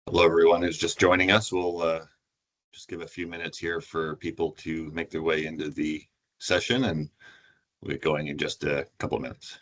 Hello, everyone who's just joining us. We'll just give a few minutes here for people to make their way into the session, and we'll get going in just a couple of minutes.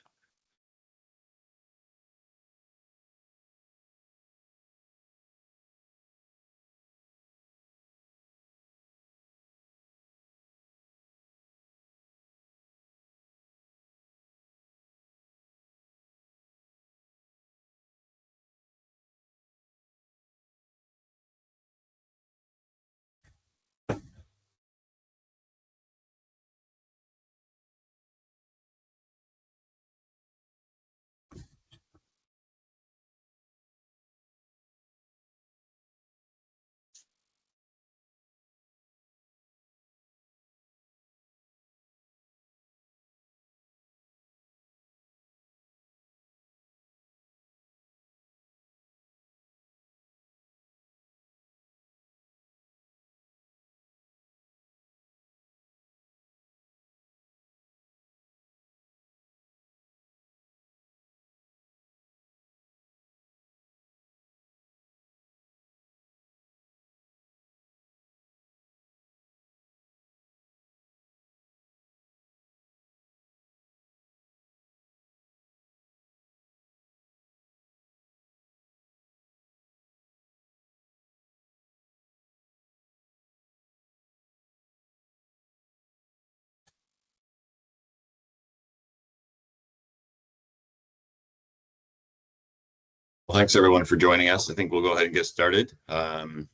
Well, thanks everyone for joining us. I think we'll go ahead and get started. Hello,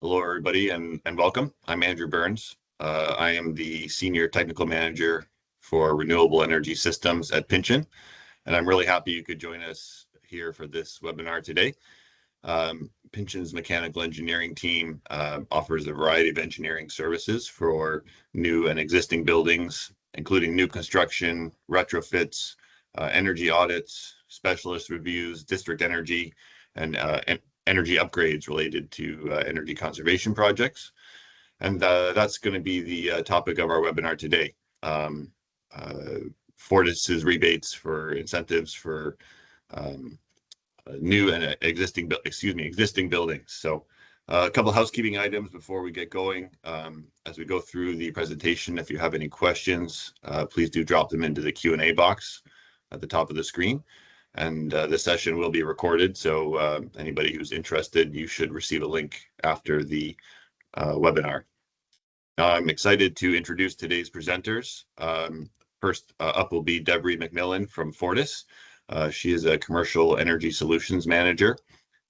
everybody, and welcome. I'm Andrew Byrnes. I am the Senior Technical Manager for Renewable Energy Systems at Pinchin, and I'm really happy you could join us here for this webinar today. Pinchin's mechanical engineering team offers a variety of engineering services for new and existing buildings, including new construction, retrofits, energy audits, specialist reviews, district energy, and energy upgrades related to energy conservation projects. And that's going to be the topic of our webinar today. Fortis's rebates for incentives for new and existing buildings. So a couple of housekeeping items before we get going. As we go through the presentation, if you have any questions, please do drop them into the Q&A box at the top of the screen. And the session will be recorded, so anybody who's interested, you should receive a link after the webinar. Now, I'm excited to introduce today's presenters. First up will be Devery McMillan from Fortis. She is a commercial energy solutions manager,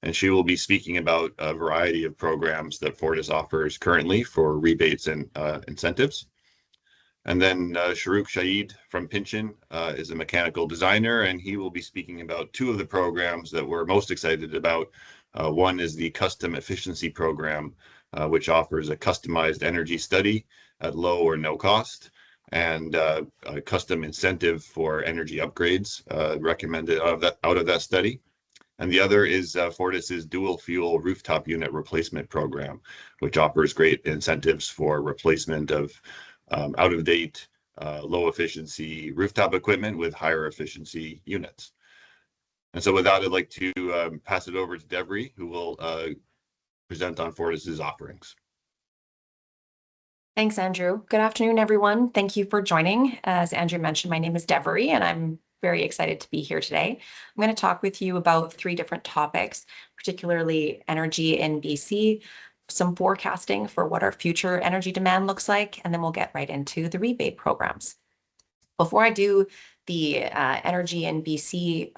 and she will be speaking about a variety of programs that Fortis offers currently for rebates and incentives. And then Shahid from Pinchin is a mechanical designer, and he will be speaking about two of the programs that we're most excited about. One is the Custom Efficiency Program, which offers a customized energy study at low or no cost, and a custom incentive for energy upgrades recommended out of that study. And the other is Fortis's dual fuel rooftop unit replacement program, which offers great incentives for replacement of out-of-date, low efficiency rooftop equipment with higher efficiency units. And so with that, I'd like to pass it over to Devery, who will present on Fortis's offerings. Thanks, Andrew. Good afternoon, everyone. Thank you for joining. As Andrew mentioned, my name is Devery, and I'm very excited to be here today. I'm going to talk with you about three different topics, particularly energy in BC, some forecasting for what our future energy demand looks like, and then we'll get right into the rebate programs. Before I do the energy in BC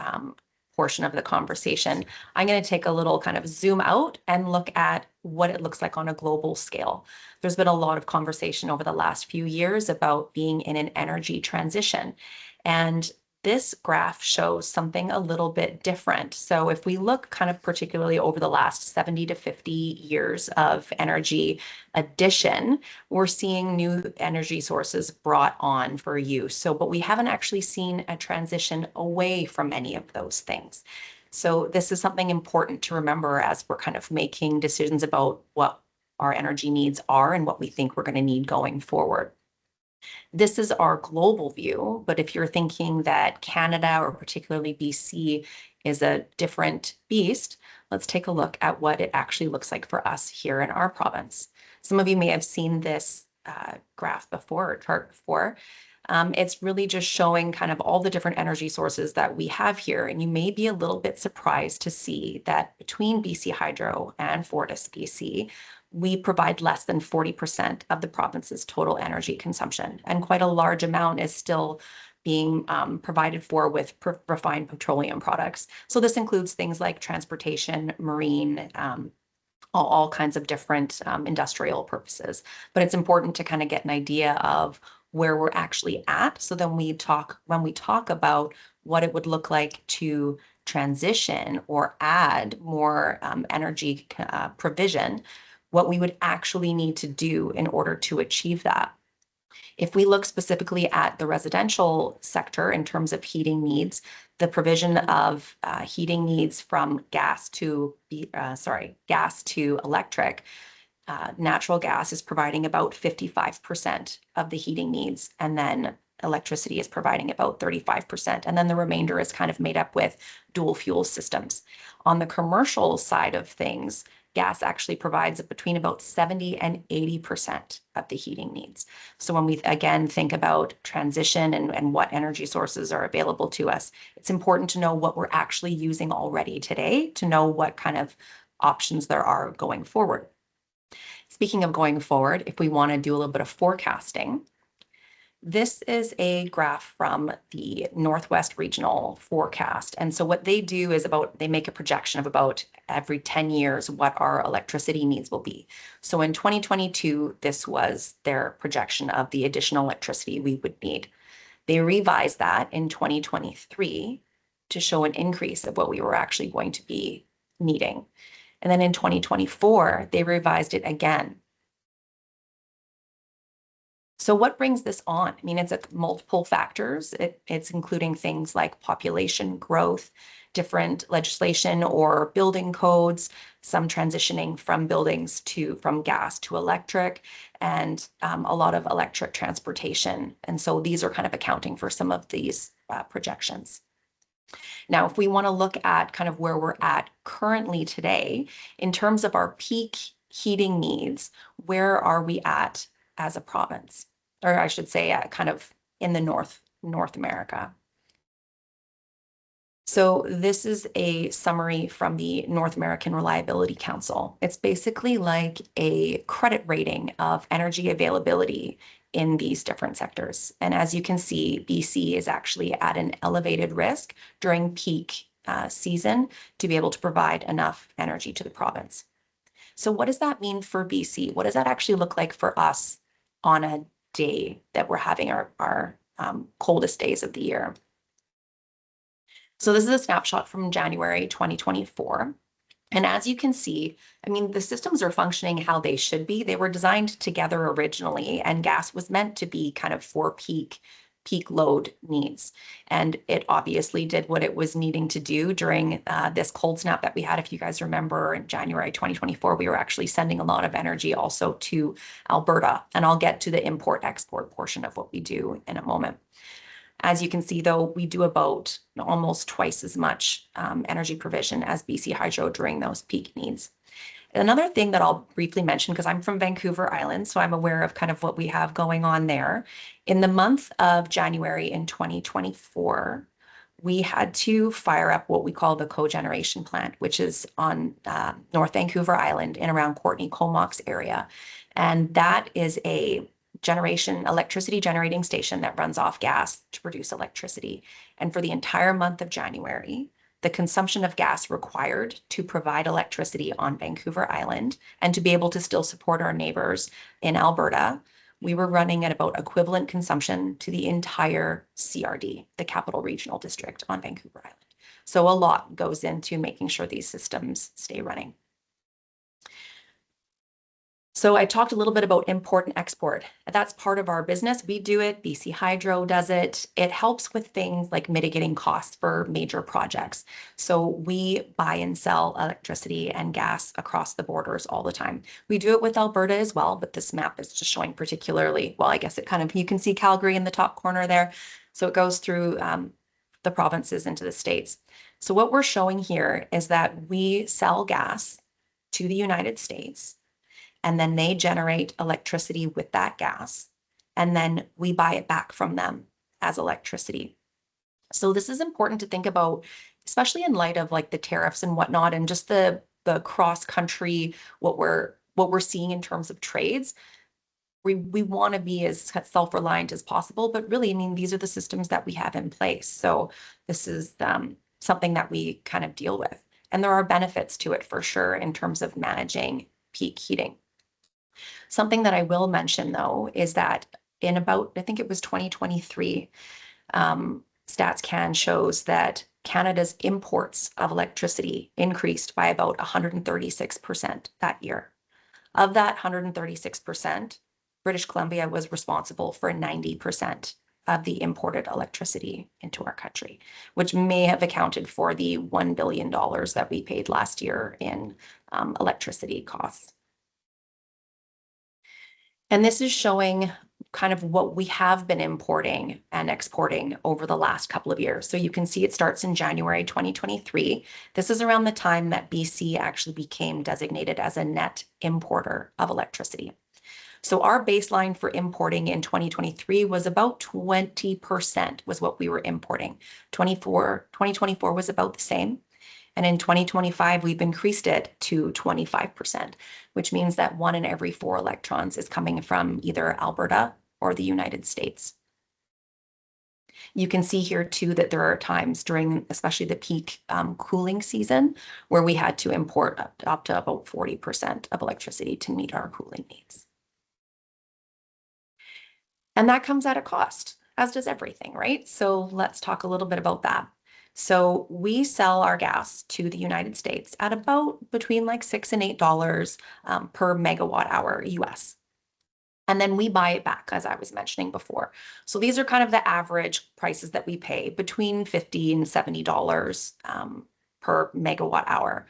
portion of the conversation, I'm going to take a little kind of zoom out and look at what it looks like on a global scale. There's been a lot of conversation over the last few years about being in an energy transition, and this graph shows something a little bit different. So if we look kind of particularly over the last 70 to 50 years of energy addition, we're seeing new energy sources brought on for use. So, but we haven't actually seen a transition away from any of those things. So this is something important to remember as we're kind of making decisions about what our energy needs are and what we think we're going to need going forward. This is our global view, but if you're thinking that Canada or particularly BC is a different beast, let's take a look at what it actually looks like for us here in our province. Some of you may have seen this graph before, or chart before. It's really just showing kind of all the different energy sources that we have here. And you may be a little bit surprised to see that between BC Hydro and FortisBC, we provide less than 40% of the province's total energy consumption. And quite a large amount is still being provided for with refined petroleum products. So this includes things like transportation, marine, all kinds of different industrial purposes. But it's important to kind of get an idea of where we're actually at. So then when we talk about what it would look like to transition or add more energy provision, what we would actually need to do in order to achieve that. If we look specifically at the residential sector in terms of heating needs, the provision of heating needs from gas to electric, natural gas is providing about 55% of the heating needs, and then electricity is providing about 35%. And then the remainder is kind of made up with dual fuel systems. On the commercial side of things, gas actually provides between about 70 and 80% of the heating needs. So when we again think about transition and what energy sources are available to us, it's important to know what we're actually using already today to know what kind of options there are going forward. Speaking of going forward, if we want to do a little bit of forecasting, this is a graph from the Northwest Regional Forecast. And so what they do is they make a projection of about every 10 years what our electricity needs will be. So in 2022, this was their projection of the additional electricity we would need. They revised that in 2023 to show an increase of what we were actually going to be needing. And then in 2024, they revised it again. So what brings this on? I mean, it's multiple factors. It's including things like population growth, different legislation or building codes, some transitioning from from gas to electric, and a lot of electric transportation. And so these are kind of accounting for some of these projections. Now, if we want to look at kind of where we're at currently today, in terms of our peak heating needs, where are we at as a province? Or I should say kind of in the North America. So this is a summary from the North American Reliability Council. It's basically like a credit rating of energy availability in these different sectors. And as you can see, BC is actually at an elevated risk during peak season to be able to provide enough energy to the province. So what does that mean for BC? What does that actually look like for us on a day that we're having our coldest days of the year? So this is a snapshot from January 2024. And as you can see, I mean, the systems are functioning how they should be. They were designed together originally, and gas was meant to be kind of for peak load needs. And it obviously did what it was needing to do during this cold snap that we had. If you guys remember, in January 2024, we were actually sending a lot of energy also to Alberta. And I'll get to the import-export portion of what we do in a moment. As you can see, though, we do about almost twice as much energy provision as BC Hydro during those peak needs. Another thing that I'll briefly mention, because I'm from Vancouver Island, so I'm aware of kind of what we have going on there. In the month of January in 2024, we had to fire up what we call the cogeneration plant, which is on North Vancouver Island in around Courtenay-Comox area. And that is a electricity generating station that runs off gas to produce electricity. And for the entire month of January, the consumption of gas required to provide electricity on Vancouver Island and to be able to still support our neighbors in Alberta, we were running at about equivalent consumption to the entire CRD, the Capital Regional District on Vancouver Island. So a lot goes into making sure these systems stay running. So I talked a little bit about import and export. That's part of our business. We do it. BC Hydro does it. It helps with things like mitigating costs for major projects. So we buy and sell electricity and gas across the borders all the time. We do it with Alberta as well, but this map is just showing particularly, well, I guess it kind of, you can see Calgary in the top corner there. So it goes through the provinces into the states. So what we're showing here is that we sell gas to the United States, and then they generate electricity with that gas, and then we buy it back from them as electricity. So this is important to think about, especially in light of like the tariffs and whatnot, and just the cross country, what we're seeing in terms of trades. We want to be as self-reliant as possible, but really, I mean, these are the systems that we have in place. So this is something that we kind of deal with. And there are benefits to it for sure in terms of managing peak heating. Something that I will mention though is that in about, I think it was 2023, StatsCan shows that Canada's imports of electricity increased by about 136% that year. Of that 136%, British Columbia was responsible for 90% of the imported electricity into our country, which may have accounted for the $1 billion that we paid last year in electricity costs. And this is showing kind of what we have been importing and exporting over the last couple of years. So you can see it starts in January 2023. This is around the time that BC actually became designated as a net importer of electricity. So our baseline for importing in 2023 was about 20% was what we were importing. 2024 was about the same. And in 2025, we've increased it to 25%, which means that 1 in every 4 electrons is coming from either Alberta or the United States. You can see here too that there are times during especially the peak cooling season where we had to import up to about 40% of electricity to meet our cooling needs. And that comes at a cost, as does everything, right? So let's talk a little bit about that. So we sell our gas to the United States at about between like $6 and $8 per megawatt hour US. And then we buy it back, as I was mentioning before. So these are kind of the average prices that we pay, between $50 and $70 per megawatt hour.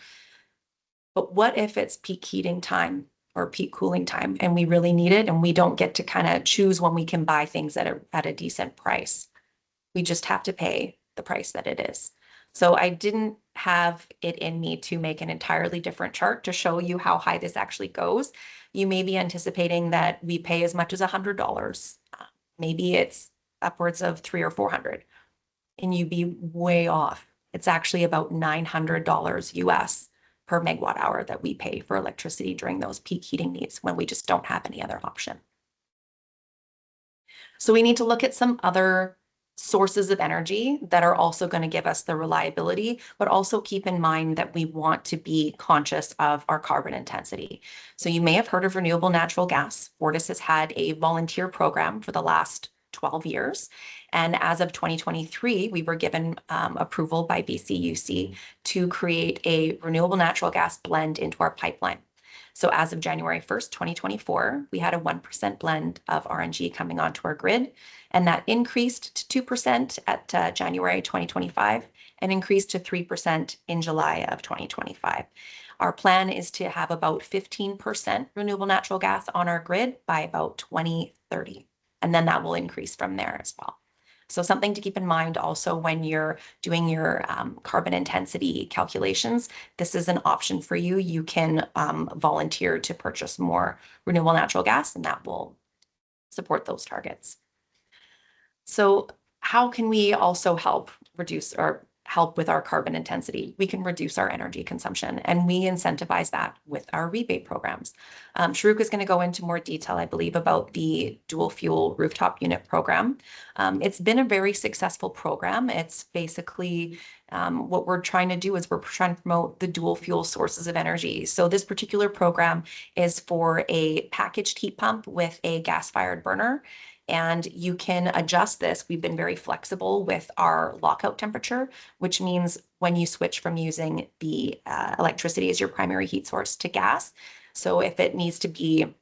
But what if it's peak heating time or peak cooling time and we really need it and we don't get to kind of choose when we can buy things at a decent price? We just have to pay the price that it is. So I didn't have it in me to make an entirely different chart to show you how high this actually goes. You may be anticipating that we pay as much as $100. Maybe it's upwards of $300 or $400, and you'd be way off. It's actually about $900 US per megawatt hour that we pay for electricity during those peak heating needs when we just don't have any other option. So we need to look at some other sources of energy that are also going to give us the reliability, but also keep in mind that we want to be conscious of our carbon intensity. So you may have heard of renewable natural gas. Fortis has had a volunteer program for the last 12 years. And as of 2023, we were given approval by BCUC to create a renewable natural gas blend into our pipeline. So as of January 1st, 2024, we had a 1% blend of RNG coming onto our grid, and that increased to 2% at January 2025 and increased to 3% in July of 2025. Our plan is to have about 15% renewable natural gas on our grid by about 2030, and then that will increase from there as well. So something to keep in mind also when you're doing your carbon intensity calculations, this is an option for you. You can volunteer to purchase more renewable natural gas, and that will support those targets. So how can we also help reduce or help with our carbon intensity? We can reduce our energy consumption, and we incentivize that with our rebate programs. Shahrukh is going to go into more detail, I believe, about the dual fuel rooftop unit program. It's been a very successful program. It's basically what we're trying to do is we're trying to promote the dual fuel sources of energy. So this particular program is for a packaged heat pump with a gas-fired burner. And you can adjust this. We've been very flexible with our lockout temperature, which means when you switch from using the electricity as your primary heat source to gas. So if it needs to be,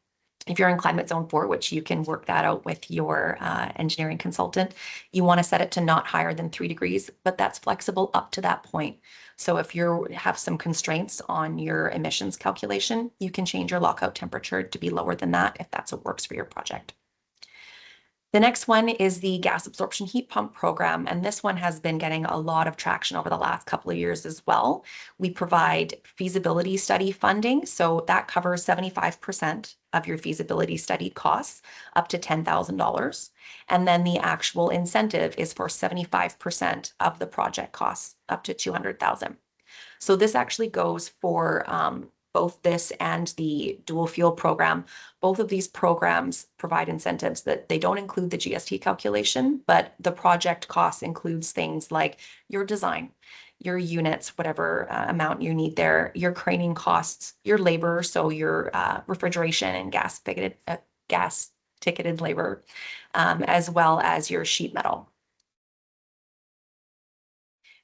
if you're in climate zone 4, which you can work that out with your engineering consultant, you want to set it to not higher than 3 degrees, but that's flexible up to that point. So if you have some constraints on your emissions calculation, you can change your lockout temperature to be lower than that if that's what works for your project. The next one is the gas absorption heat pump program, and this one has been getting a lot of traction over the last couple of years as well. We provide feasibility study funding, so that covers 75% of your feasibility study costs, up to $10,000. And then the actual incentive is for 75% of the project costs, up to $200,000. So this actually goes for both this and the dual fuel program. Both of these programs provide incentives that they don't include the GST calculation, but the project cost includes things like your design, your units, whatever amount you need there, your craning costs, your labor, so your refrigeration and gas ticketed labor, as well as your sheet metal.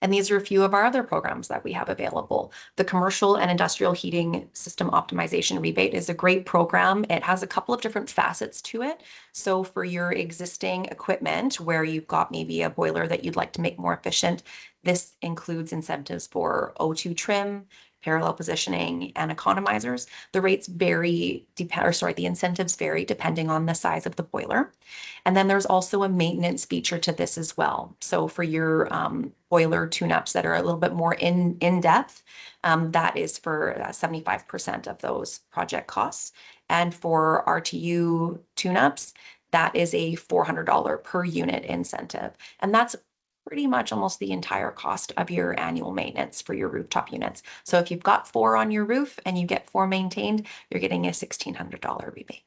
And these are a few of our other programs that we have available. The Commercial and Industrial Heating System Optimization Rebate is a great program. It has a couple of different facets to it. So for your existing equipment where you've got maybe a boiler that you'd like to make more efficient, this includes incentives for O2 trim, parallel positioning, and economizers. The rates vary, the incentives vary depending on the size of the boiler. And then there's also a maintenance feature to this as well. So for your boiler tune-ups that are a little bit more in depth, that is for 75% of those project costs. And for RTU tune-ups, that is a $400 per unit incentive. And that's pretty much almost the entire cost of your annual maintenance for your rooftop units. So if you've got 4 on your roof and you get 4 maintained, you're getting a $1,600 rebate.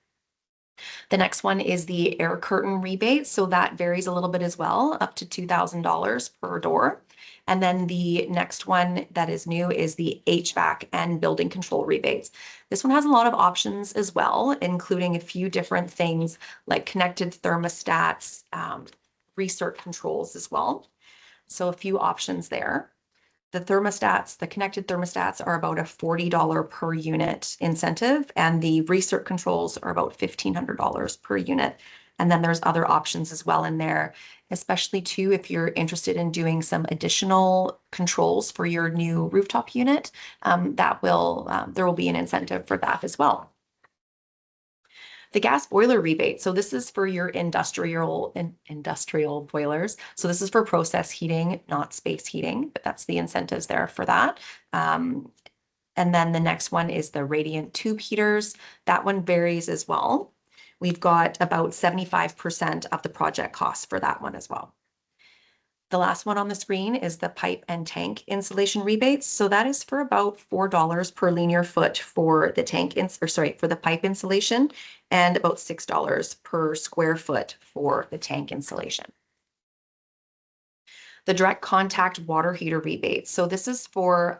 The next one is the air curtain rebate. So that varies a little bit as well, up to $2,000 per door. And then the next one that is new is the HVAC and building control rebates. This one has a lot of options as well, including a few different things like connected thermostats, recirc controls as well. So a few options there. The thermostats, the connected thermostats are about a $40 per unit incentive, and the recirc controls are about $1,500 per unit. And then there's other options as well in there, especially too if you're interested in doing some additional controls for your new rooftop unit, there will be an incentive for that as well. The gas boiler rebate. So this is for your industrial boilers. So this is for process heating, not space heating, but that's the incentives there for that. And then the next one is the radiant tube heaters. That one varies as well. We've got about 75% of the project costs for that one as well. The last one on the screen is the pipe and tank insulation rebates. So that is for about $4 per linear foot for the for the pipe insulation, and about $6 per square foot for the tank insulation. The direct contact water heater rebates. So this is for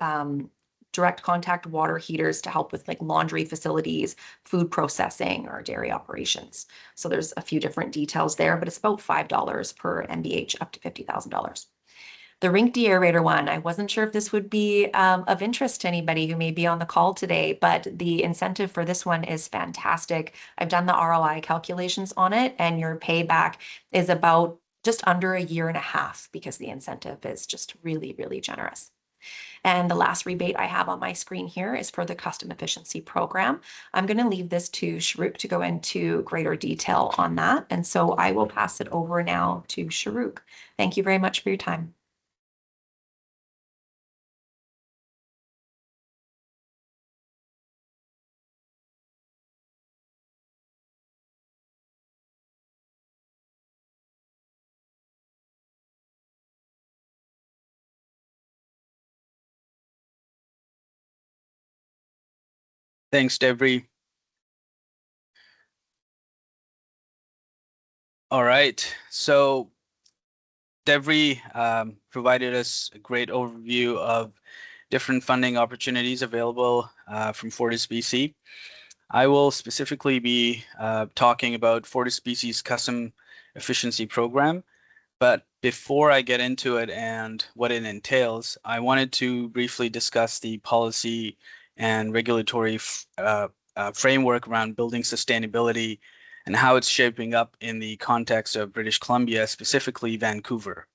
direct contact water heaters to help with like laundry facilities, food processing, or dairy operations. So there's a few different details there, but it's about $5 per MBH up to $50,000. The rink deaerator one, I wasn't sure if this would be of interest to anybody who may be on the call today, but the incentive for this one is fantastic. I've done the ROI calculations on it, and your payback is about just under a year and a half because the incentive is just really, really generous. And the last rebate I have on my screen here is for the custom efficiency program. I'm going to leave this to Shahrukh to go into greater detail on that. And so I will pass it over now to Shahrukh. Thank you very much for your time. Thanks, Devery. All right, so Devery provided us a great overview of different funding opportunities available from FortisBC. I will specifically be talking about FortisBC's custom efficiency program. But before I get into it and what it entails, I wanted to briefly discuss the policy and regulatory framework around building sustainability and how it's shaping up in the context of British Columbia, specifically Vancouver.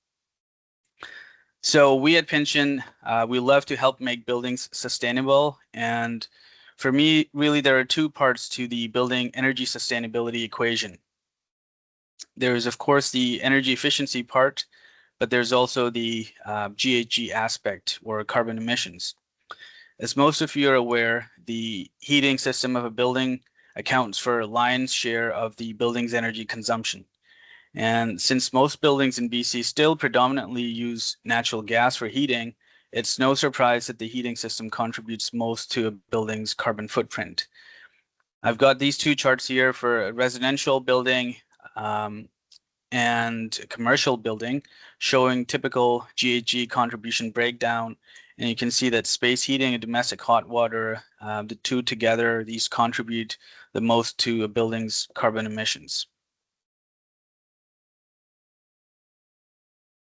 So we at Pinchin, we love to help make buildings sustainable. And for me, really, there are two parts to the building energy sustainability equation. There is, of course, the energy efficiency part, but there's also the GHG aspect, or carbon emissions. As most of you are aware, the heating system of a building accounts for a lion's share of the building's energy consumption. And since most buildings in BC still predominantly use natural gas for heating, it's no surprise that the heating system contributes most to a building's carbon footprint. I've got these two charts here for a residential building and a commercial building, showing typical GHG contribution breakdown. And you can see that space heating and domestic hot water, the two together, these contribute the most to a building's carbon emissions.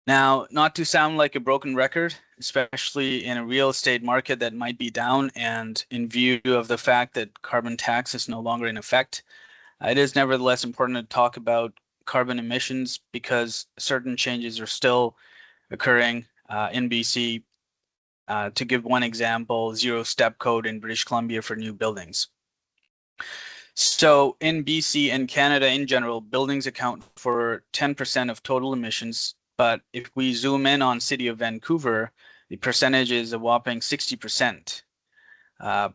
Now, not to sound like a broken record, especially in a real estate market that might be down and in view of the fact that carbon tax is no longer in effect, it is nevertheless important to talk about carbon emissions because certain changes are still occurring in BC. To give one example, zero step code in British Columbia for new buildings. So in BC and Canada in general, buildings account for 10% of total emissions. But if we zoom in on City of Vancouver, the percentage is a whopping 60%.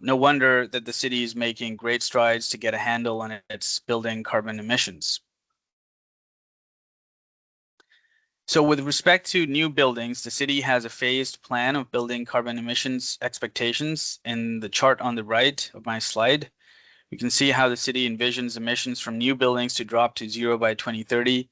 No wonder that the city is making great strides to get a handle on its building carbon emissions. So with respect to new buildings, the city has a phased plan of building carbon emissions expectations. In the chart on the right of my slide, you can see how the city envisions emissions from new buildings to drop to zero by 2030.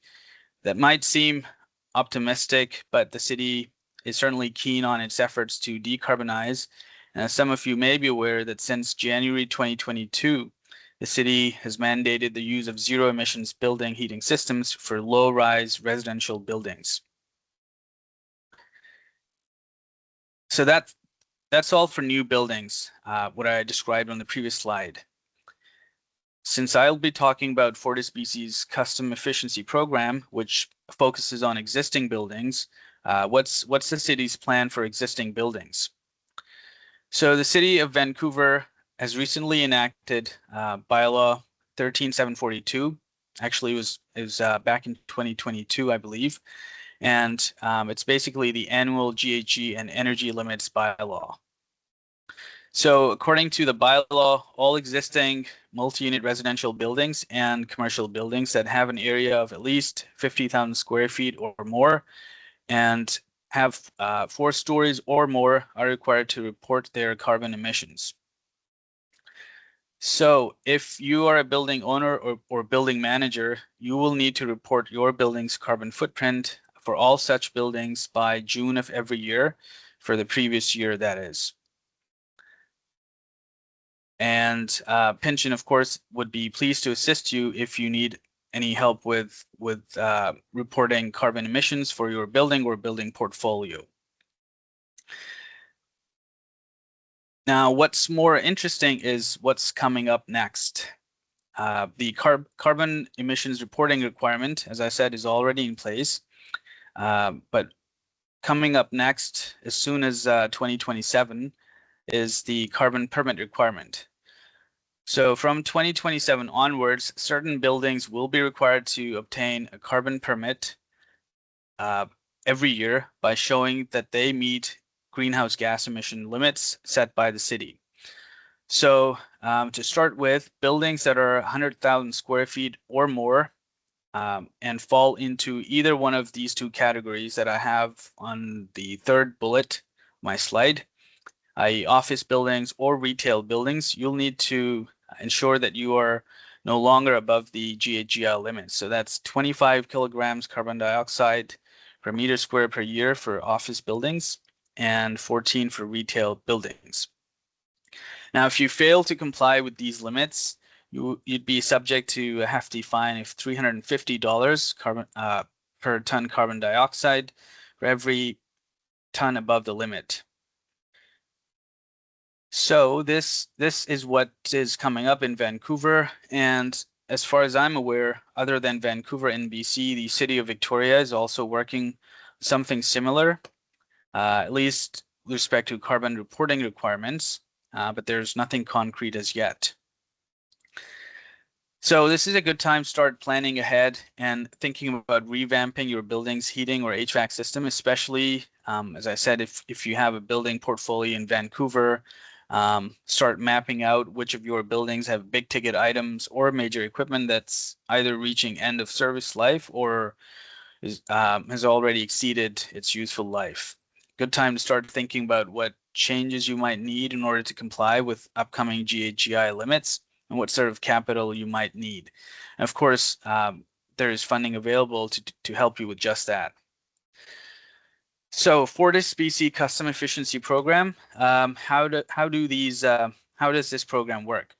That might seem optimistic, but the city is certainly keen on its efforts to decarbonize. And as some of you may be aware that since January 2022, the city has mandated the use of zero emissions building heating systems for low-rise residential buildings. So that's all for new buildings, what I described on the previous slide. Since I'll be talking about FortisBC's custom efficiency program, which focuses on existing buildings, what's the city's plan for existing buildings? So the City of Vancouver has recently enacted bylaw 13742. Actually, it was back in 2022, I believe, and it's basically the annual GHG and energy limits bylaw. So according to the bylaw, all existing multi-unit residential buildings and commercial buildings that have an area of at least 50,000 square feet or more and have 4 stories or more are required to report their carbon emissions. So if you are a building owner or building manager, you will need to report your building's carbon footprint for all such buildings by June of every year for the previous year, that is. And Pinchin, of course, would be pleased to assist you if you need any help with reporting carbon emissions for your building or building portfolio. Now, what's more interesting is what's coming up next. The carbon emissions reporting requirement, as I said, is already in place. But coming up next, as soon as 2027, is the carbon permit requirement. So from 2027 onwards, certain buildings will be required to obtain a carbon permit every year by showing that they meet greenhouse gas emission limits set by the city. So to start with, buildings that are 100,000 square feet or more and fall into either one of these two categories that I have on the third bullet, my slide, i.e. office buildings or retail buildings, you'll need to ensure that you are no longer above the GHG limit. So that's 25 kilograms carbon dioxide per meter square per year for office buildings and 14 for retail buildings. Now, if you fail to comply with these limits, you'd be subject to a hefty fine of $350 per ton carbon dioxide for every ton above the limit. So this is what is coming up in Vancouver, and as far as I'm aware, other than Vancouver and BC, the City of Victoria is also working something similar, at least with respect to carbon reporting requirements, but there's nothing concrete as yet. So this is a good time to start planning ahead and thinking about revamping your building's heating or HVAC system, especially, as I said, if you have a building portfolio in Vancouver, start mapping out which of your buildings have big ticket items or major equipment that's either reaching end of service life or has already exceeded its useful life. Good time to start thinking about what changes you might need in order to comply with upcoming GHGI limits and what sort of capital you might need. And of course, there is funding available to help you with just that. So FortisBC Custom Efficiency Program, how does this program work?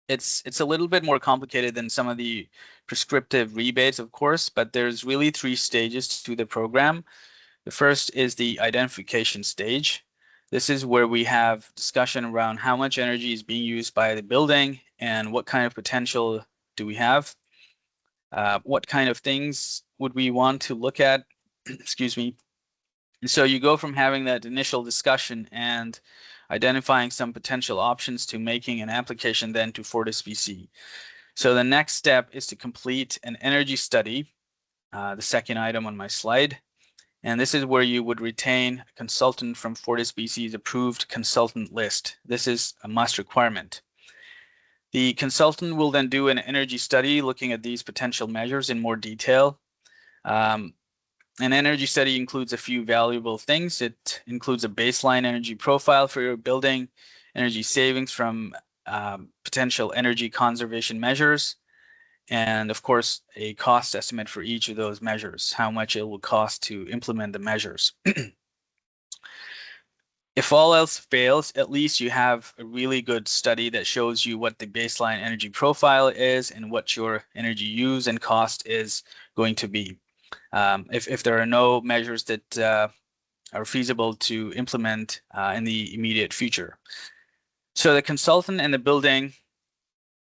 It's a little bit more complicated than some of the prescriptive rebates, of course, but there's really 3 stages to the program. The first is the identification stage. This is where we have discussion around how much energy is being used by the building and what kind of potential do we have. What kind of things would we want to look at? Excuse me. And so you go from having that initial discussion and identifying some potential options to making an application then to FortisBC. So the next step is to complete an energy study, the second item on my slide. And this is where you would retain a consultant from FortisBC's approved consultant list. This is a must requirement. The consultant will then do an energy study looking at these potential measures in more detail. An energy study includes a few valuable things. It includes a baseline energy profile for your building, energy savings from potential energy conservation measures, and of course, a cost estimate for each of those measures, how much it will cost to implement the measures. If all else fails, at least you have a really good study that shows you what the baseline energy profile is and what your energy use and cost is going to be. If there are no measures that are feasible to implement in the immediate future. So the consultant and the building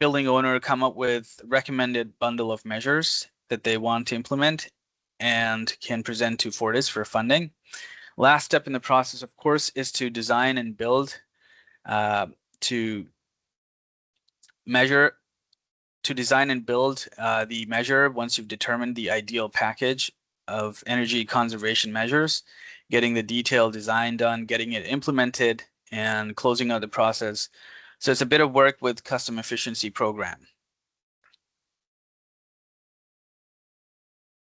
owner come up with a recommended bundle of measures that they want to implement and can present to Fortis for funding. Last step in the process, of course, is to design and build the measure once you've determined the ideal package of energy conservation measures, getting the detailed design done, getting it implemented, and closing out the process. So it's a bit of work with custom efficiency program.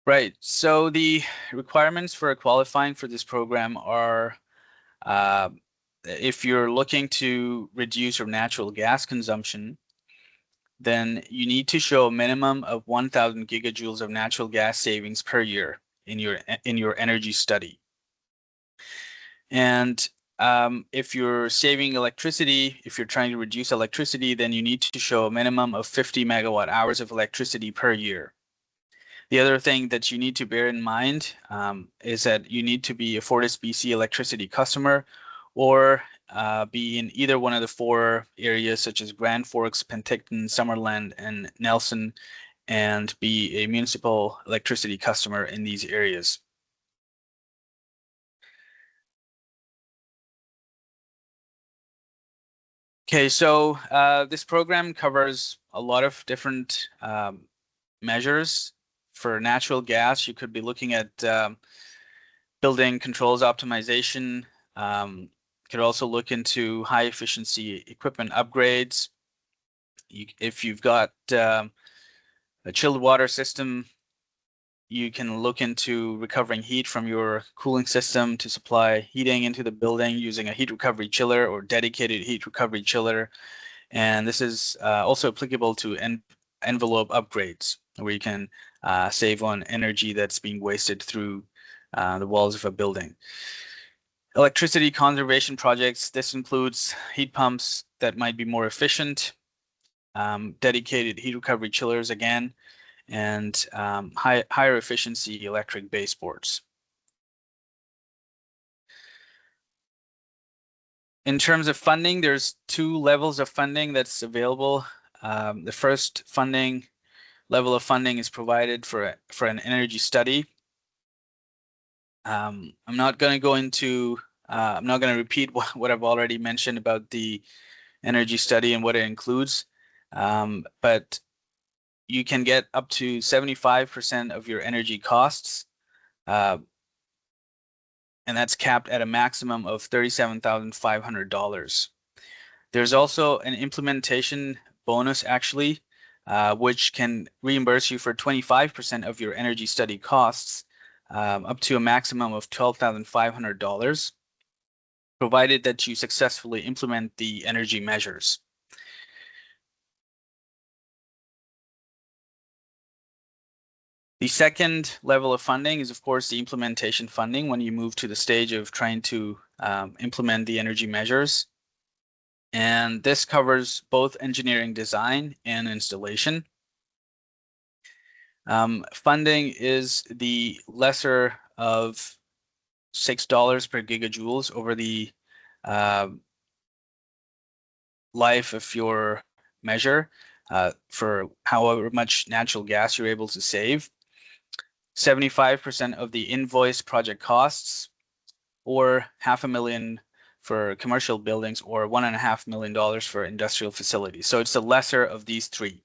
Right, so the requirements for qualifying for this program are if you're looking to reduce your natural gas consumption, then you need to show a minimum of 1,000 gigajoules of natural gas savings per year in your energy study. And if you're saving electricity, if you're trying to reduce electricity, then you need to show a minimum of 50 megawatt hours of electricity per year. The other thing that you need to bear in mind is that you need to be a FortisBC electricity customer or be in either one of the 4 areas such as Grand Forks, Penticton, Summerland, and Nelson, and be a municipal electricity customer in these areas. Okay, so this program covers a lot of different measures. For natural gas, you could be looking at building controls optimization. You could also look into high efficiency equipment upgrades. If you've got a chilled water system, you can look into recovering heat from your cooling system to supply heating into the building using a heat recovery chiller or dedicated heat recovery chiller. And this is also applicable to envelope upgrades, where you can save on energy that's being wasted through the walls of a building. Electricity conservation projects, this includes heat pumps that might be more efficient, dedicated heat recovery chillers again, and higher efficiency electric baseboards. In terms of funding, there's 2 levels of funding that's available. The first level of funding is provided for an energy study. I'm not going to repeat what I've already mentioned about the energy study and what it includes. but you can get up to 75% of your energy costs, and that's capped at a maximum of $37,500. There's also an implementation bonus, actually, which can reimburse you for 25% of your energy study costs, up to a maximum of $12,500, provided that you successfully implement the energy measures. The second level of funding is, of course, the implementation funding when you move to the stage of trying to implement the energy measures. And this covers both engineering design and installation. Funding is the lesser of $6 per gigajoules over the life of your measure for however much natural gas you're able to save. 75% of the invoice project costs, or $500,000 for commercial buildings, or $1.5 million for industrial facilities. So it's the lesser of these three.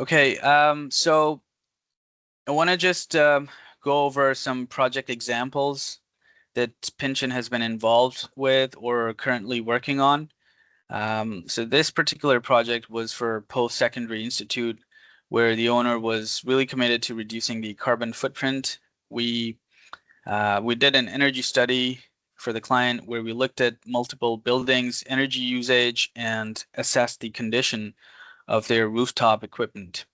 Okay, so I want to just go over some project examples that Pinchin has been involved with or currently working on. So this particular project was for Post-Secondary Institute, where the owner was really committed to reducing the carbon footprint. We did an energy study for the client where we looked at multiple buildings, energy usage, and assessed the condition of their rooftop equipment.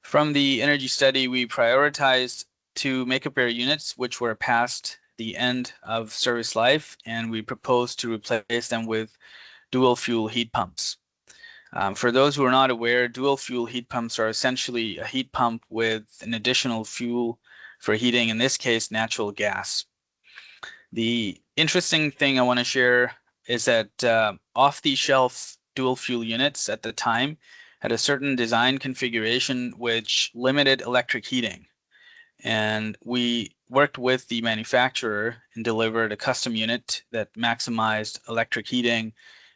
From the energy study, we prioritized 2 make-repair units, which were past the end of service life, and we proposed to replace them with dual fuel heat pumps. For those who are not aware, dual fuel heat pumps are essentially a heat pump with an additional fuel for heating, in this case, natural gas. The interesting thing I want to share is that off-the-shelf dual fuel units at the time had a certain design configuration which limited electric heating. And we worked with the manufacturer and delivered a custom unit that maximized electric heating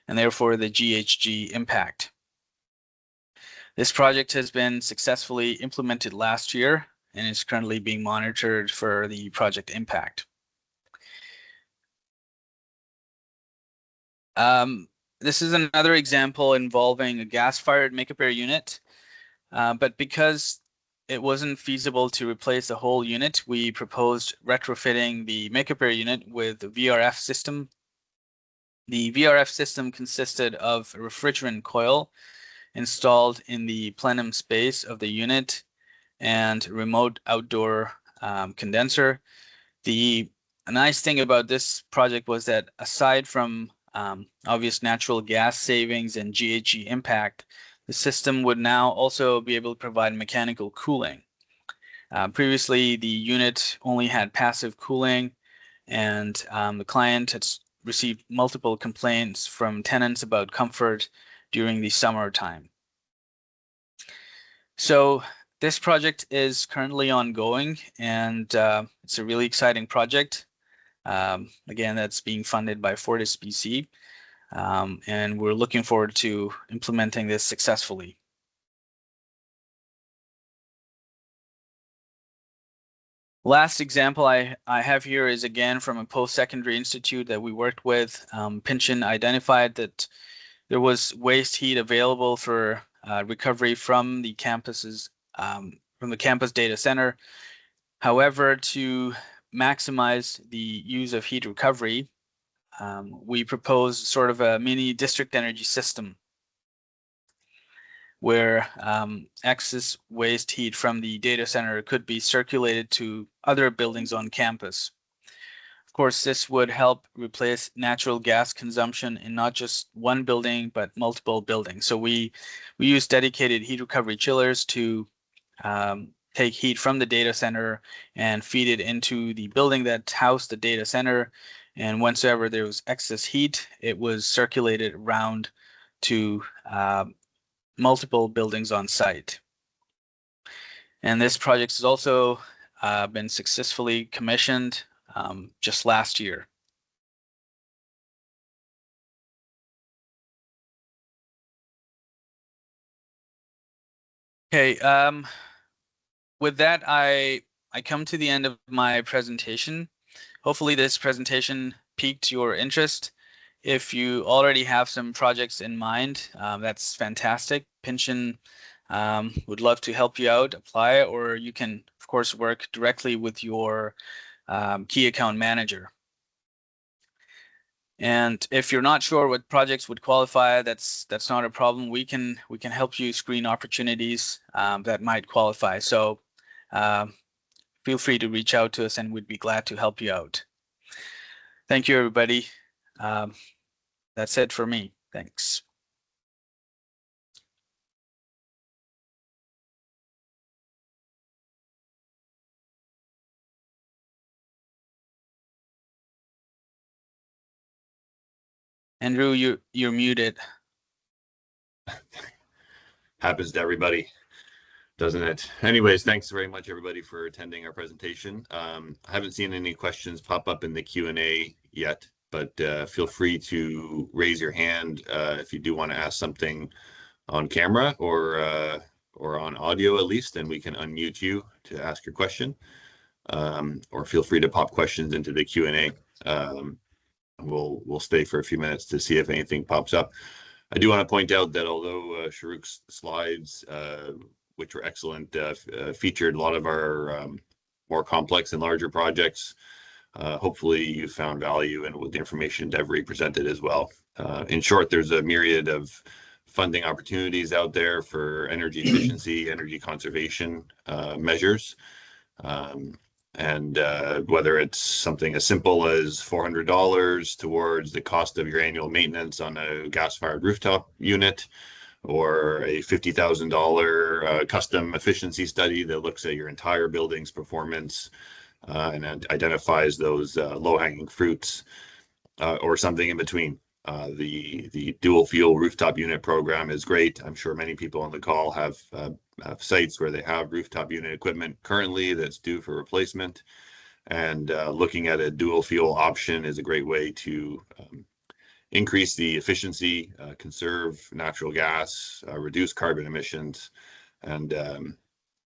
and therefore the GHG impact. This project has been successfully implemented last year and is currently being monitored for the project impact. This is another example involving a gas-fired make-repair unit, but because it wasn't feasible to replace the whole unit, we proposed retrofitting the make-repair unit with a VRF system. The VRF system consisted of a refrigerant coil installed in the plenum space of the unit and a remote outdoor condenser. The nice thing about this project was that aside from obvious natural gas savings and GHG impact, the system would now also be able to provide mechanical cooling. Previously, the unit only had passive cooling, and the client had received multiple complaints from tenants about comfort during the summertime. So this project is currently ongoing, and it's a really exciting project. Again, that's being funded by FortisBC, and we're looking forward to implementing this successfully. Last example I have here is again from a post-secondary institute that we worked with. Pinchin identified that there was waste heat available for recovery from the campus data center. However, to maximize the use of heat recovery, we proposed sort of a mini district energy system where excess waste heat from the data center could be circulated to other buildings on campus. Of course, this would help replace natural gas consumption in not just one building, but multiple buildings. So we use dedicated heat recovery chillers to take heat from the data center and feed it into the building that housed the data center. And whenever there was excess heat, it was circulated around to multiple buildings on site. And this project has also been successfully commissioned just last year. Okay, with that, I come to the end of my presentation. Hopefully this presentation piqued your interest. If you already have some projects in mind, that's fantastic. Pinchin would love to help you out, apply, or you can, of course, work directly with your key account manager. And if you're not sure what projects would qualify, that's not a problem. We can help you screen opportunities that might qualify. So feel free to reach out to us, and we'd be glad to help you out. Thank you, everybody. That's it for me. Thanks. Andrew, you're muted. Happens to everybody, doesn't it? Anyways, thanks very much, everybody, for attending our presentation. I haven't seen any questions pop up in the Q&A yet, but feel free to raise your hand if you do want to ask something on camera or on audio at least, and we can unmute you to ask your question. Or feel free to pop questions into the Q&A. We'll stay for a few minutes to see if anything pops up. I do want to point out that although Shahrukh's slides, which were excellent, featured a lot of our more complex and larger projects, hopefully you found value in with the information Devery presented as well. In short, there's a myriad of funding opportunities out there for energy efficiency, energy conservation measures. And whether it's something as simple as $400 towards the cost of your annual maintenance on a gas-fired rooftop unit, or a $50,000 custom efficiency study that looks at your entire building's performance and identifies those low-hanging fruits, or something in between. The dual fuel rooftop unit program is great. I'm sure many people on the call have sites where they have rooftop unit equipment currently that's due for replacement. And looking at a dual fuel option is a great way to increase the efficiency, conserve natural gas, reduce carbon emissions. And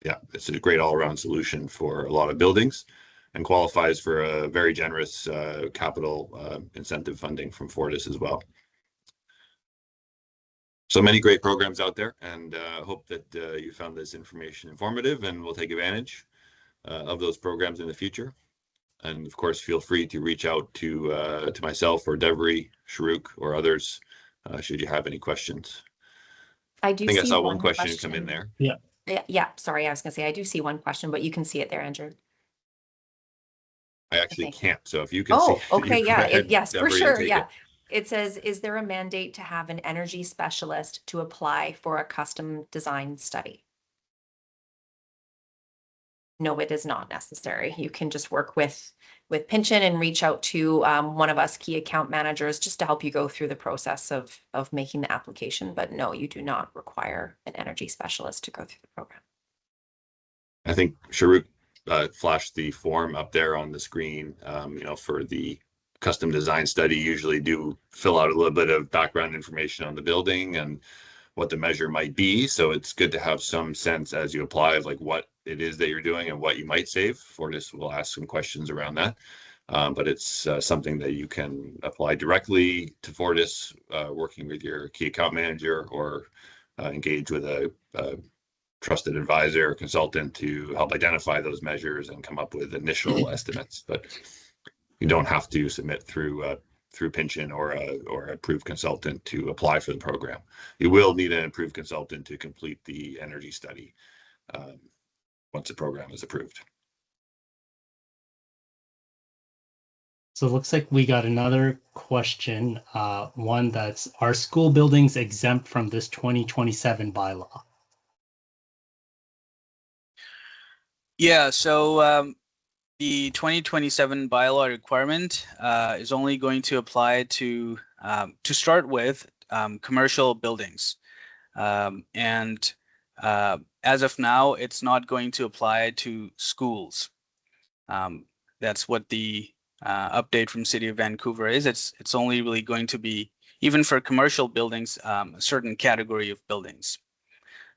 yeah, it's a great all-around solution for a lot of buildings, and qualifies for a very generous capital incentive funding from Fortis as well. So many great programs out there, and hope that you found this information informative, and will take advantage of those programs in the future. And of course, feel free to reach out to myself or Devery, Shahrukh, or others should you have any questions. I think I see saw one question come in there. Yeah, sorry, I was gonna say, I do see one question, but you can see it there, Andrew. I actually can't, so if you can see. Oh, okay, you yeah, ahead, yes, for Devery, sure, take yeah. it. It says, is there a mandate to have an energy specialist to apply for a custom design study? No, it is not necessary. You can just work with Pinchin and reach out to one of us key account managers just to help you go through the process of making the application. But no, you do not require an energy specialist to go through the program. I think Shahrukh flashed the form up there on the screen, you know, for the custom design study. Usually do fill out a little bit of background information on the building and what the measure might be. So it's good to have some sense as you apply of like what it is that you're doing and what you might save. Fortis will ask some questions around that. But it's something that you can apply directly to Fortis, working with your key account manager, or engage with a trusted advisor or consultant to help identify those measures and come up with initial estimates. But you don't have to submit through Pinchin or an approved consultant to apply for the program. You will need an approved consultant to complete the energy study once the program is approved. So it looks like we got another question, one that's, are school buildings exempt from this 2027 bylaw? Yeah, so the 2027 bylaw requirement is only going to apply to start with, commercial buildings. And as of now, it's not going to apply to schools. That's what the update from City of Vancouver is it's only really going to be, even for commercial buildings, a certain category of buildings.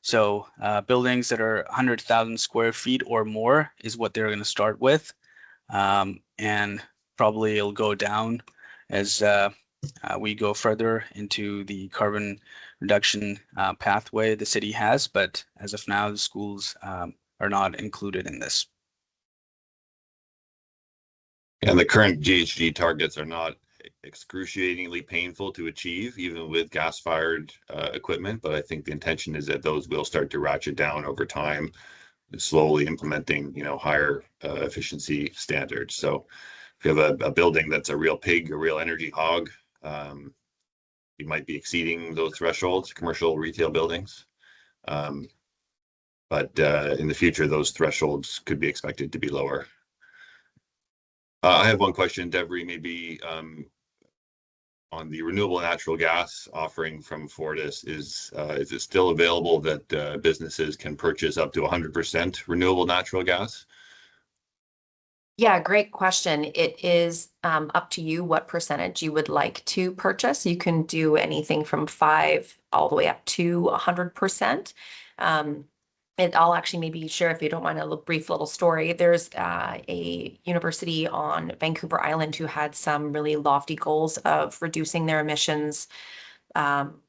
So buildings that are 100,000 square feet or more is what they're going to start with. And probably it'll go down as we go further into the carbon reduction pathway the city has. But as of now, the schools are not included in this. And the current GHG targets are not excruciatingly painful to achieve, even with gas-fired equipment. But I think the intention is that those will start to ratchet down over time, slowly implementing, higher efficiency standards. So if you have a building that's a real pig, a real energy hog, you might be exceeding those thresholds, commercial retail buildings. But in the future, those thresholds could be expected to be lower. I have one question, Devery, maybe on the renewable natural gas offering from Fortis. Is it still available that businesses can purchase up to 100% renewable natural gas? Yeah, great question. It is up to you what percentage you would like to purchase. You can do anything from 5 all the way up to 100%. I'll actually maybe share, if you don't mind, a brief little story. There's a university on Vancouver Island who had some really lofty goals of reducing their emissions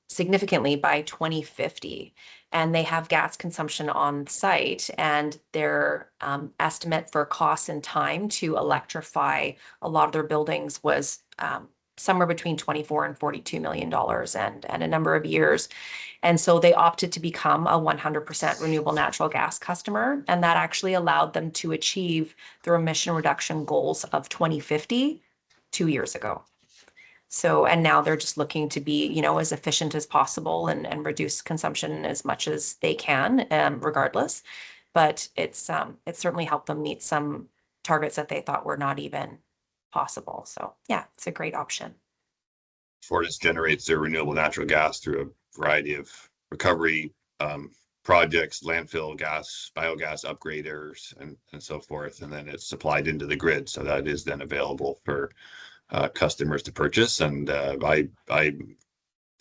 significantly by 2050. And they have gas consumption on site, and their estimate for costs and time to electrify a lot of their buildings was somewhere between $24 and $42 million and a number of years. And so they opted to become a 100% renewable natural gas customer. And that actually allowed them to achieve their emission reduction goals of 2050 2 years ago. So, and now they're just looking to be, as efficient as possible and reduce consumption as much as they can, regardless. But it's certainly helped them meet some targets that they thought were not even possible. So yeah, it's a great option. Fortis generates their renewable natural gas through a variety of recovery projects, landfill gas, biogas upgraders, and so forth. And then it's supplied into the grid. So that is then available for customers to purchase. And I think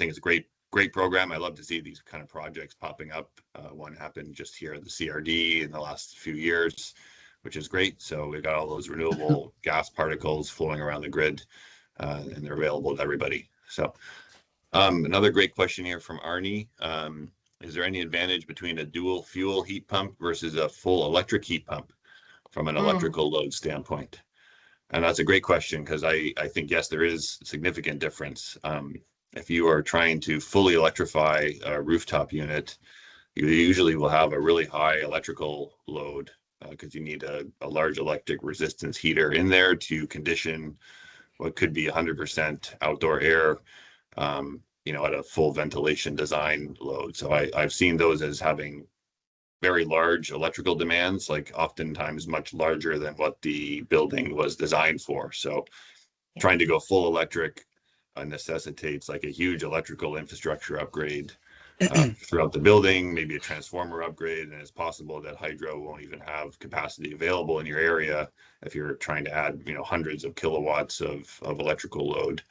it's a great program. I love to see these kind of projects popping up. One happened just here at the CRD in the last few years, which is great. So we've got all those renewable gas particles flowing around the grid, and they're available to everybody. So another great question here from Arnie. Is there any advantage between a dual fuel heat pump versus a full electric heat pump from an electrical load standpoint? And that's a great question, because I think, yes, there is a significant difference. If you are trying to fully electrify a rooftop unit, you usually will have a really high electrical load because you need a large electric resistance heater in there to condition what could be 100% outdoor air, at a full ventilation design load. So I've seen those as having very large electrical demands, like oftentimes much larger than what the building was designed for. So trying to go full electric necessitates like a huge electrical infrastructure upgrade throughout the building, maybe a transformer upgrade, and it's possible that hydro won't even have capacity available in your area if you're trying to add hundreds of kilowatts of electrical load.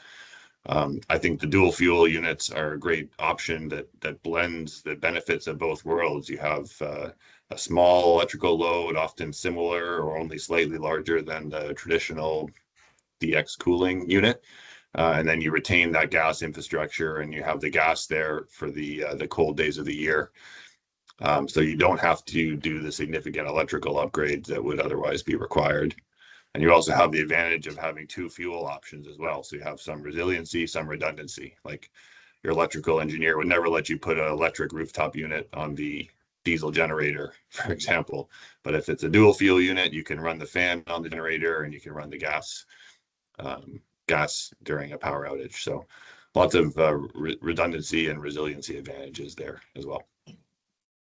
I think the dual fuel units are a great option that blends the benefits of both worlds. You have a small electrical load, often similar or only slightly larger than the traditional DX cooling unit. And then you retain that gas infrastructure, and you have the gas there for the cold days of the year. So you don't have to do the significant electrical upgrades that would otherwise be required. And you also have the advantage of having 2 fuel options as well. So you have some resiliency, some redundancy. Like your electrical engineer would never let you put an electric rooftop unit on the diesel generator, for example. But if it's a dual fuel unit, you can run the fan on the generator, and you can run the gas during a power outage. So lots of redundancy and resiliency advantages there as well.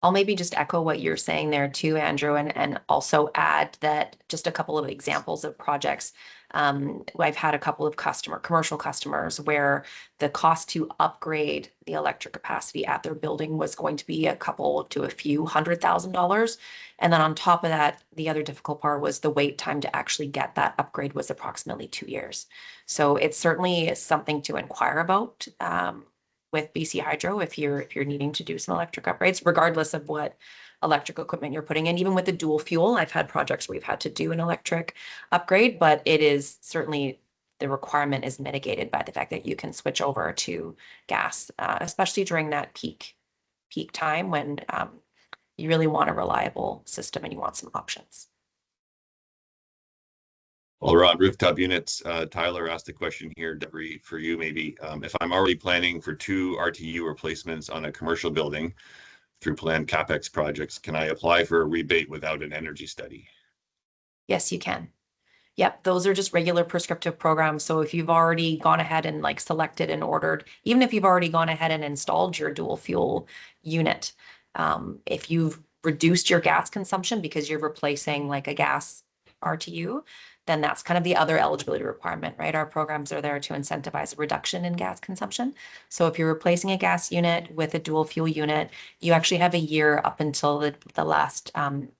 I'll maybe just echo what you're saying there too, Andrew, and also add that just a couple of examples of projects. I've had a couple of commercial customers where the cost to upgrade the electric capacity at their building was going to be a couple to a few $100,000. And then on top of that, the other difficult part was the wait time to actually get that upgrade was approximately 2 years. So it's certainly something to inquire about. With BC Hydro if you're needing to do some electric upgrades, regardless of what electric equipment you're putting in. Even with the dual fuel, I've had projects where we've had to do an electric upgrade, but it is certainly the requirement is mitigated by the fact that you can switch over to gas, especially during that peak time when you really want a reliable system and you want some options. Well, we're on rooftop units. Tyler asked a question here, Devery, for you maybe. If I'm already planning for 2 RTU replacements on a commercial building through planned CapEx projects, can I apply for a rebate without an energy study? Yes, you can. Yep, those are just regular prescriptive programs. So if you've already gone ahead and like selected and ordered, even if you've already gone ahead and installed your dual fuel unit, if you've reduced your gas consumption because you're replacing like a gas RTU, then that's kind of the other eligibility requirement, right? Our programs are there to incentivize a reduction in gas consumption. So if you're replacing a gas unit with a dual fuel unit, you actually have a year up until the last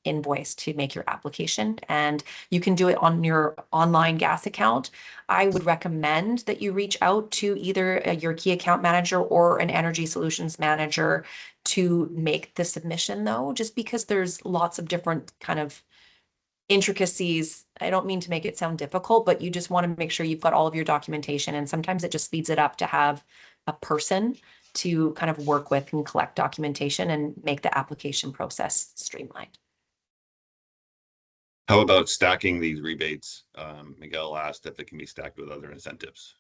invoice to make your application. And you can do it on your online gas account. I would recommend that you reach out to either your key account manager or an energy solutions manager to make the submission though, just because there's lots of different kind of intricacies. I don't mean to make it sound difficult, but you just want to make sure you've got all of your documentation. And sometimes it just speeds it up to have a person to kind of work with and collect documentation and make the application process streamlined. How about stacking these rebates? Miguel asked if it can be stacked with other incentives.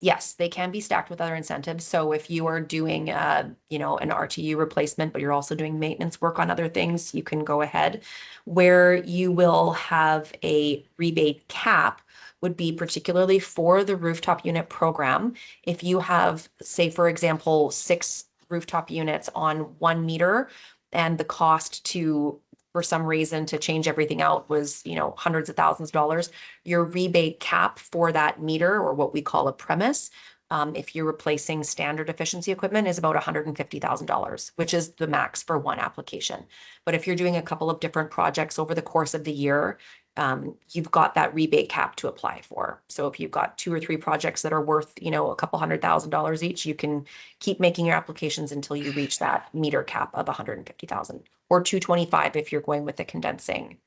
Yes, they can be stacked with other incentives. So if you are doing, an RTU replacement, but you're also doing maintenance work on other things, you can go ahead. Where you will have a rebate cap would be particularly for the rooftop unit program. If you have, say, for example, 6 rooftop units on 1 meter, and the cost for some reason to change everything out was, hundreds of thousands of dollars, your rebate cap for that meter, or what we call a premise, if you're replacing standard efficiency equipment, is about $150,000, which is the max for one application. But if you're doing a couple of different projects over the course of the year, you've got that rebate cap to apply for. So if you've got 2 or 3 projects that are worth, a couple $100,000 each, you can keep making your applications until you reach that meter cap of 150,000, or 225 if you're going with the condensing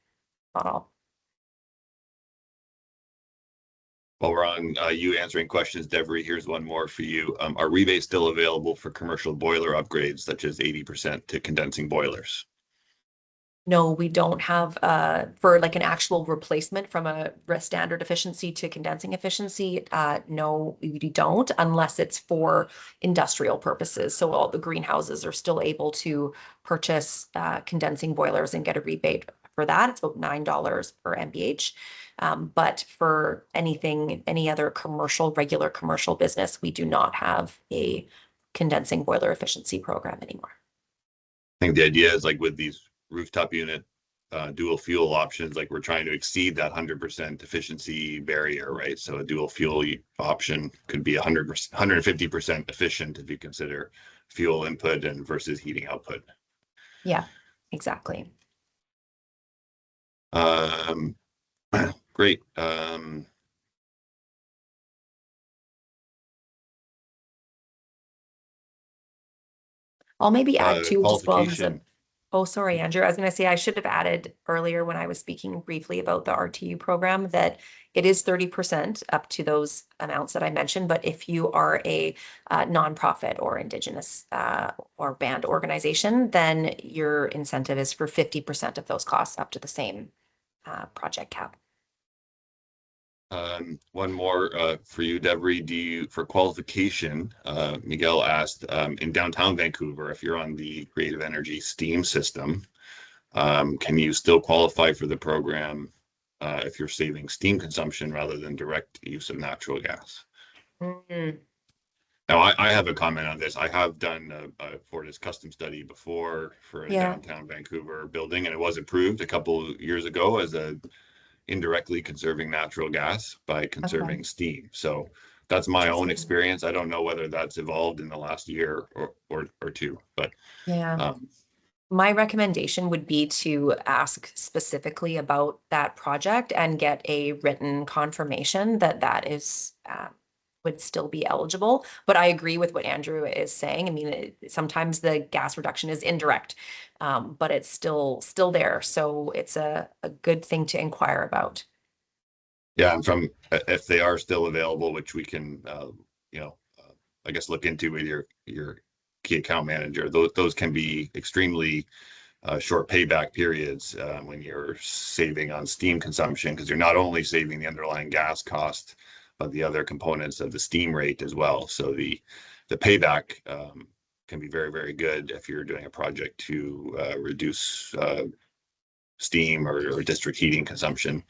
model. While we're on you answering questions, Devery, here's one more for you. Are rebates still available for commercial boiler upgrades, such as 80% to condensing boilers? No, we don't have for like an actual replacement from a standard efficiency to condensing efficiency. No, we don't, unless it's for industrial purposes. So all the greenhouses are still able to purchase condensing boilers and get a rebate for that. It's about $9 per MBH. But for any other regular commercial business, we do not have a condensing boiler efficiency program anymore. I think the idea is like with these rooftop unit dual fuel options, like we're trying to exceed that 100% efficiency barrier, right? So a dual fuel option could be 100%, 150% efficient if you consider fuel input and versus heating output. Yeah, exactly. Great. I'll maybe add too, just well as qualification. oh, sorry, Andrew. I was going to say I should have added earlier when I was speaking briefly about the RTU program that it is 30% up to those amounts that I mentioned. But if you are a nonprofit or Indigenous or band organization, then your incentive is for 50% of those costs up to the same project cap. One more for you, Devery. For qualification, Miguel asked, in downtown Vancouver, if you're on the Creative Energy STEAM system, can you still qualify for the program if you're saving steam consumption rather than direct use of natural gas? Now, I have a comment on this. I have done a Fortis custom study before for a Yeah. downtown Vancouver building, and it was approved a couple years ago as a indirectly conserving natural gas by conserving steam. So that's my own experience. I don't know whether that's evolved in the last year or two, but Yeah. um, My recommendation would be to ask specifically about that project and get a written confirmation that that is would still be eligible. But I agree with what Andrew is saying. I mean, sometimes the gas reduction is indirect, but it's still there. So it's a good thing to inquire about. yeah, and from if they are still available, which we can, you know, I guess look into with your key account manager. Those can be extremely short payback periods when you're saving on steam consumption, because you're not only saving the underlying gas cost, but the other components of the steam rate as well. So the payback can be very, very good if you're doing a project to reduce steam or district heating consumption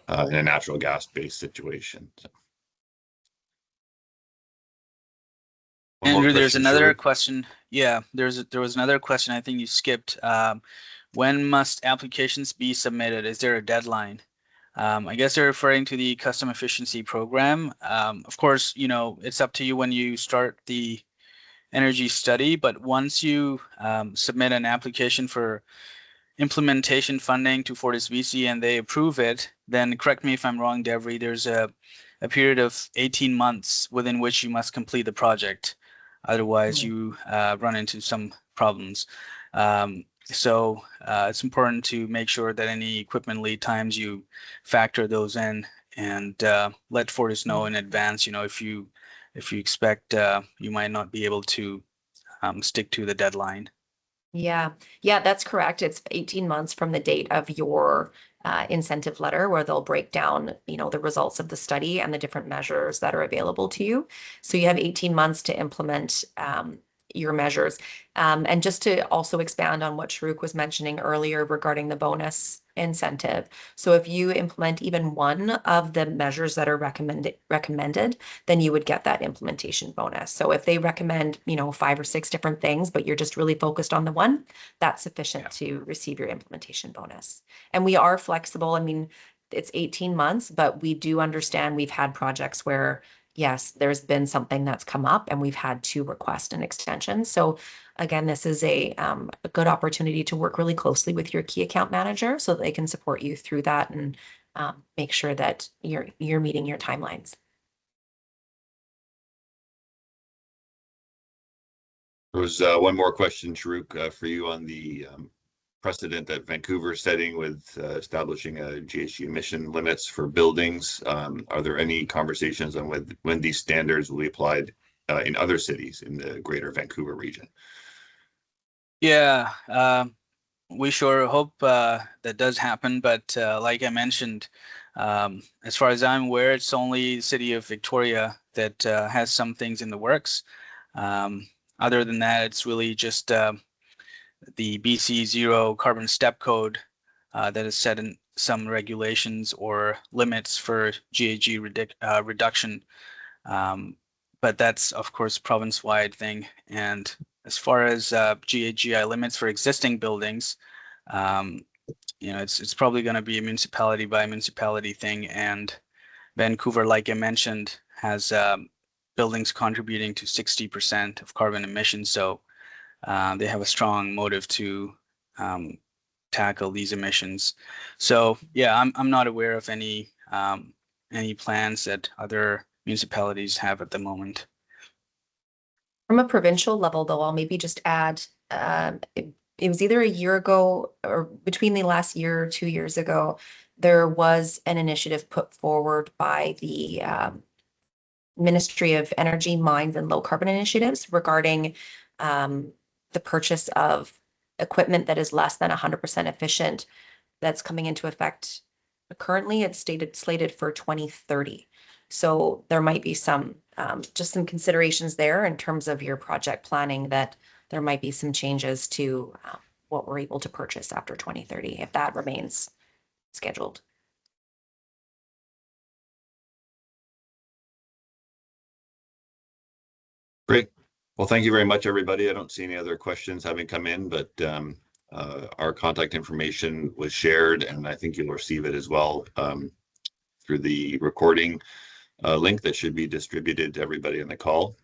in a natural gas-based situation. So. One more Andrew, there's question, another Shahrukh. question. Yeah, there was another question I think you skipped. When must applications be submitted? Is there a deadline? I guess they're referring to the custom efficiency program. Of course, you know, it's up to you when you start the energy study, but once you submit an application for implementation funding to FortisBC and they approve it, then correct me if I'm wrong, Devery, there's a period of 18 months within which you must complete the project. Otherwise, you run into some problems. So it's important to make sure that any equipment lead times you factor those in and let Fortis know in advance. You know, if you expect you might not be able to stick to the deadline. Yeah, that's correct. It's 18 months from the date of your incentive letter where they'll break down, you know, the results of the study and the different measures that are available to you. So you have 18 months to implement your measures. And just to also expand on what Shahrukh was mentioning earlier regarding the bonus incentive. So if you implement even one of the measures that are recommended, then you would get that implementation bonus. So if they recommend, you know, 5 or 6 different things, but you're just really focused on the one, that's sufficient to receive your implementation bonus. And we are flexible. I mean, it's 18 months, but we do understand we've had projects where, yes, there's been something that's come up and we've had to request an extension. So again, this is a good opportunity to work really closely with your key account manager so that they can support you through that and make sure that you're meeting your timelines. There was one more question, Shahrukh, for you on the precedent that Vancouver is setting with establishing a GHG emission limits for buildings. Are there any conversations on when these standards will be applied in other cities in the greater Vancouver region? Yeah, we sure hope that does happen. But like I mentioned, as far as I'm aware, it's only the City of Victoria that has some things in the works. Other than that, it's really just the BC Zero Carbon Step Code that has set in some regulations or limits for GHG reduction. But that's, of course, province-wide thing. And as far as GHGI limits for existing buildings, you know, it's probably going to be a municipality by municipality thing. And Vancouver, like I mentioned, has buildings contributing to 60% of carbon emissions. So they have a strong motive to tackle these emissions. So yeah, I'm not aware of any plans that other municipalities have at the moment. From a provincial level, though, I'll maybe just add, it was either a year ago or between the last year or 2 years ago, there was an initiative put forward by the Ministry of Energy, Mines and Low Carbon Initiatives regarding the purchase of equipment that is less than 100% efficient that's coming into effect. Currently, it's slated for 2030. So there might be some just some considerations there in terms of your project planning, that there might be some changes to what we're able to purchase after 2030 if that remains scheduled. Great. Well, thank you very much, everybody. I don't see any other questions having come in, but our contact information was shared, and I think you'll receive it as well through the recording link that should be distributed to everybody in the call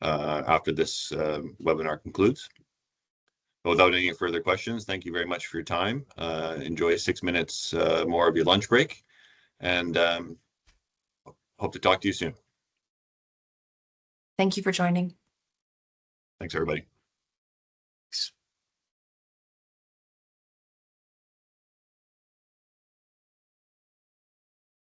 after this webinar concludes. Without any further questions, thank you very much for your time. Enjoy 6 minutes more of your lunch break, and hope to talk to you soon. Thank you for joining. Thanks, everybody.